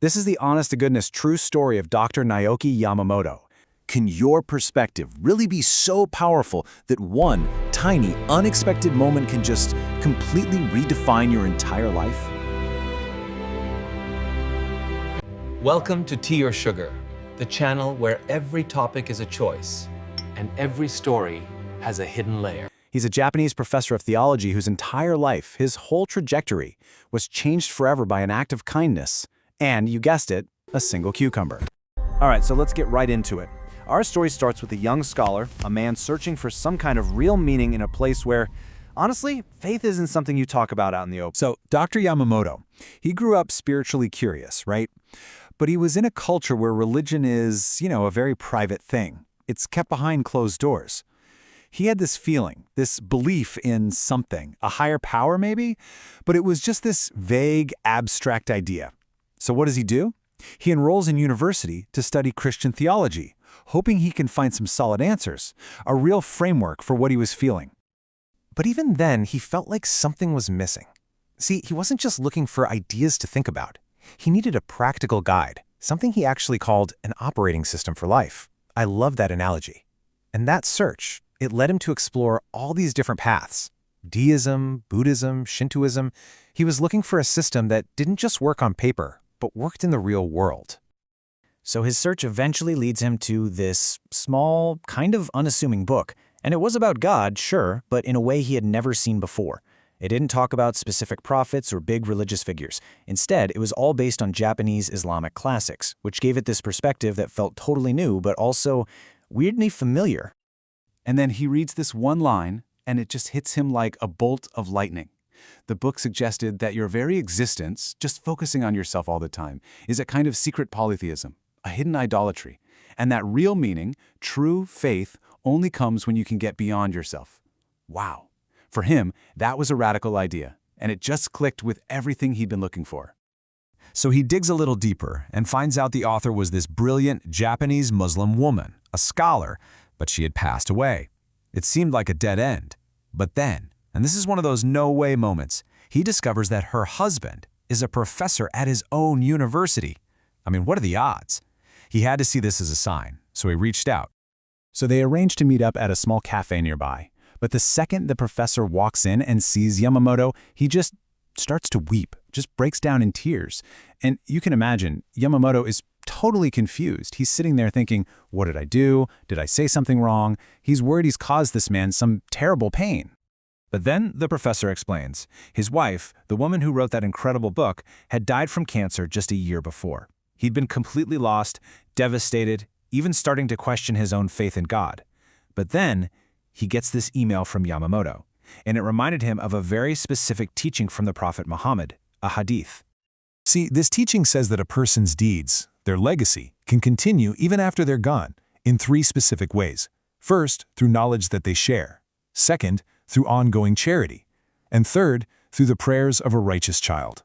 This is the honest-to-goodness true story of Dr. Naoki Yamamoto. Can your perspective really be so powerful that one tiny, unexpected moment can just completely redefine your entire life? Welcome to Tea or Sugar, the channel where every topic is a choice and every story has a hidden layer. He's a Japanese professor of theology whose entire life, his whole trajectory, was changed forever by an act of kindness. And, you guessed it, a single cucumber. All right, so let's get right into it. Our story starts with a young scholar, a man searching for some kind of real meaning in a place where, honestly, faith isn't something you talk about out in the open. So, Dr. Yamamoto, he grew up spiritually curious, right? But he was in a culture where religion is, a very private thing. It's kept behind closed doors. He had this feeling, this belief in something, a higher power maybe, but it was just this vague, abstract idea. So what does he do? He enrolls in university to study Christian theology, hoping he can find some solid answers, a real framework for what he was feeling. But even then, he felt like something was missing. See, he wasn't just looking for ideas to think about. He needed a practical guide, something he actually called an operating system for life. I love that analogy. And that search, it led him to explore all these different paths. Deism, Buddhism, Shintoism. He was looking for a system that didn't just work on paper, but worked in the real world. So his search eventually leads him to this small, kind of unassuming book. And it was about God, sure, but in a way he had never seen before. It didn't talk about specific prophets or big religious figures. Instead, it was all based on Japanese Islamic classics, which gave it this perspective that felt totally new, but also weirdly familiar. And then he reads this one line, and it just hits him like a bolt of lightning. The book suggested that your very existence, just focusing on yourself all the time, is a kind of secret polytheism, a hidden idolatry, and that real meaning, true faith, only comes when you can get beyond yourself. Wow. For him, that was a radical idea, and it just clicked with everything he'd been looking for. So he digs a little deeper and finds out the author was this brilliant Japanese Muslim woman, a scholar, but she had passed away. It seemed like a dead end. But then, and this is one of those no-way moments, he discovers that her husband is a professor at his own university. I mean, what are the odds? He had to see this as a sign, so he reached out. So they arranged to meet up at a small cafe nearby. But the second the professor walks in and sees Yamamoto, he just starts to weep, just breaks down in tears. And you can imagine, Yamamoto is totally confused. He's sitting there thinking, what did I do? Did I say something wrong? He's worried he's caused this man some terrible pain. But then the professor explains. His wife, the woman who wrote that incredible book, had died from cancer just a year before. He'd been completely lost, devastated, even starting to question his own faith in God. But then he gets this email from Yamamoto, and it reminded him of a very specific teaching from the Prophet Muhammad, a hadith. See, this teaching says that a person's deeds, their legacy, can continue even after they're gone, in three specific ways. First, through knowledge that they share. Second, through ongoing charity. And third, through the prayers of a righteous child.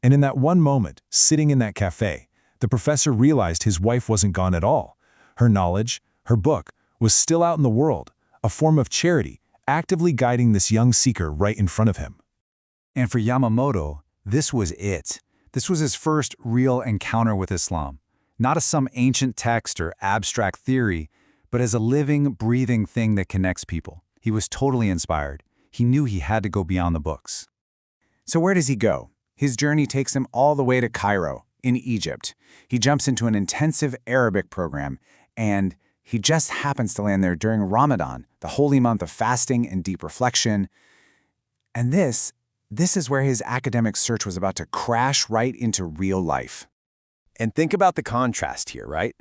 And in that one moment, sitting in that cafe, the professor realized his wife wasn't gone at all. Her knowledge, her book, was still out in the world, a form of charity, actively guiding this young seeker right in front of him. And for Yamamoto, this was it. This was his first real encounter with Islam, not as some ancient text or abstract theory, but as a living, breathing thing that connects people. He was totally inspired. He knew he had to go beyond the books. So where does he go? His journey takes him all the way to Cairo, in Egypt. He jumps into an intensive Arabic program, and he just happens to land there during Ramadan, the holy month of fasting and deep reflection. And this is where his academic search was about to crash right into real life. And think about the contrast here, right?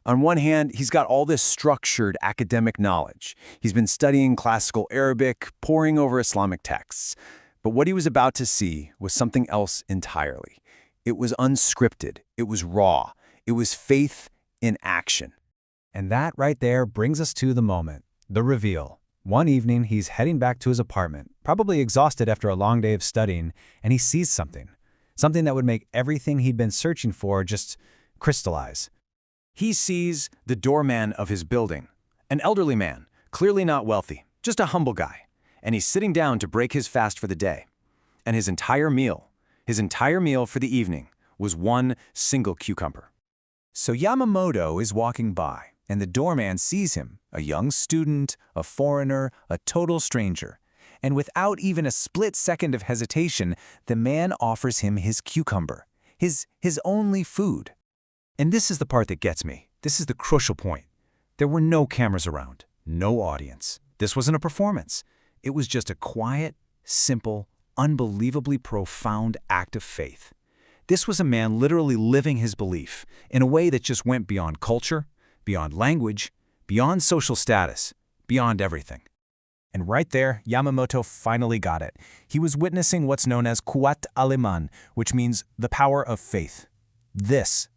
On one hand, he's got all this structured academic knowledge. He's been studying classical Arabic, poring over Islamic texts. But what he was about to see was something else entirely. It was unscripted. It was raw. It was faith in action. And that right there brings us to the moment, the reveal. One evening, he's heading back to his apartment, probably exhausted after a long day of studying, and he sees something that would make everything he'd been searching for just crystallize. He sees the doorman of his building, an elderly man, clearly not wealthy, just a humble guy, and he's sitting down to break his fast for the day. And his entire meal for the evening, was one single cucumber. So Yamamoto is walking by, and the doorman sees him, a young student, a foreigner, a total stranger. And without even a split second of hesitation, the man offers him his cucumber, his only food. And this is the part that gets me. This is the crucial point. There were no cameras around, no audience. This wasn't a performance. It was just a quiet, simple, unbelievably profound act of faith. This was a man literally living his belief in a way that just went beyond culture, beyond language, beyond social status, beyond everything. And right there, Yamamoto finally got it. He was witnessing what's known as Kuat Aleman, which means the power of faith. This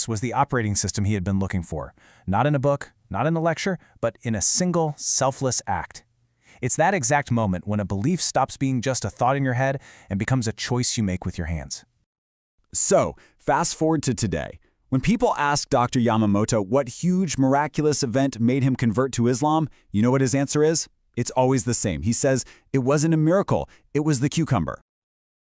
was the operating system he had been looking for. Not in a book, not in a lecture, but in a single, selfless act. It's that exact moment when a belief stops being just a thought in your head and becomes a choice you make with your hands. So, fast forward to today. When people ask Dr. Yamamoto what huge, miraculous event made him convert to Islam, you know what his answer is? It's always the same. He says, it wasn't a miracle, it was the cucumber.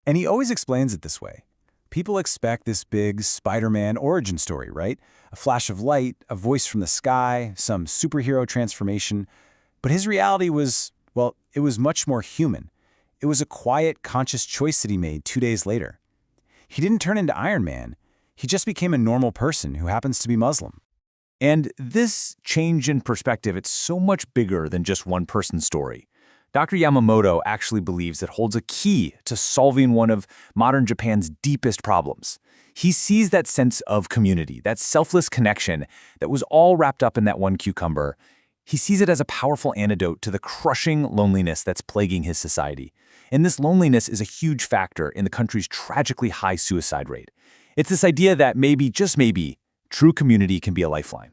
And he always explains it this way. People expect this big Spider-Man origin story, right? A flash of light, a voice from the sky, some superhero transformation. But his reality was, well, it was much more human. It was a quiet, conscious choice that he made 2 days later. He didn't turn into Iron Man. He just became a normal person who happens to be Muslim. And this change in perspective, it's so much bigger than just one person's story. Dr. Yamamoto actually believes it holds a key to solving one of modern Japan's deepest problems. He sees that sense of community, that selfless connection that was all wrapped up in that one cucumber. He sees it as a powerful antidote to the crushing loneliness that's plaguing his society. And this loneliness is a huge factor in the country's tragically high suicide rate. It's this idea that maybe, just maybe, true community can be a lifeline.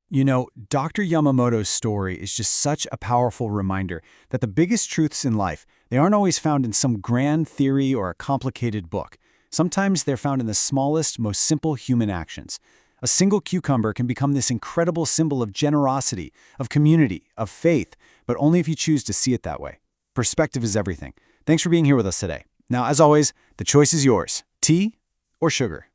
You know, Dr. Yamamoto's story is just such a powerful reminder that the biggest truths in life, they aren't always found in some grand theory or a complicated book. Sometimes they're found in the smallest, most simple human actions. A single cucumber can become this incredible symbol of generosity, of community, of faith, but only if you choose to see it that way. Perspective is everything. Thanks for being here with us today. Now, as always, the choice is yours. Tea or sugar?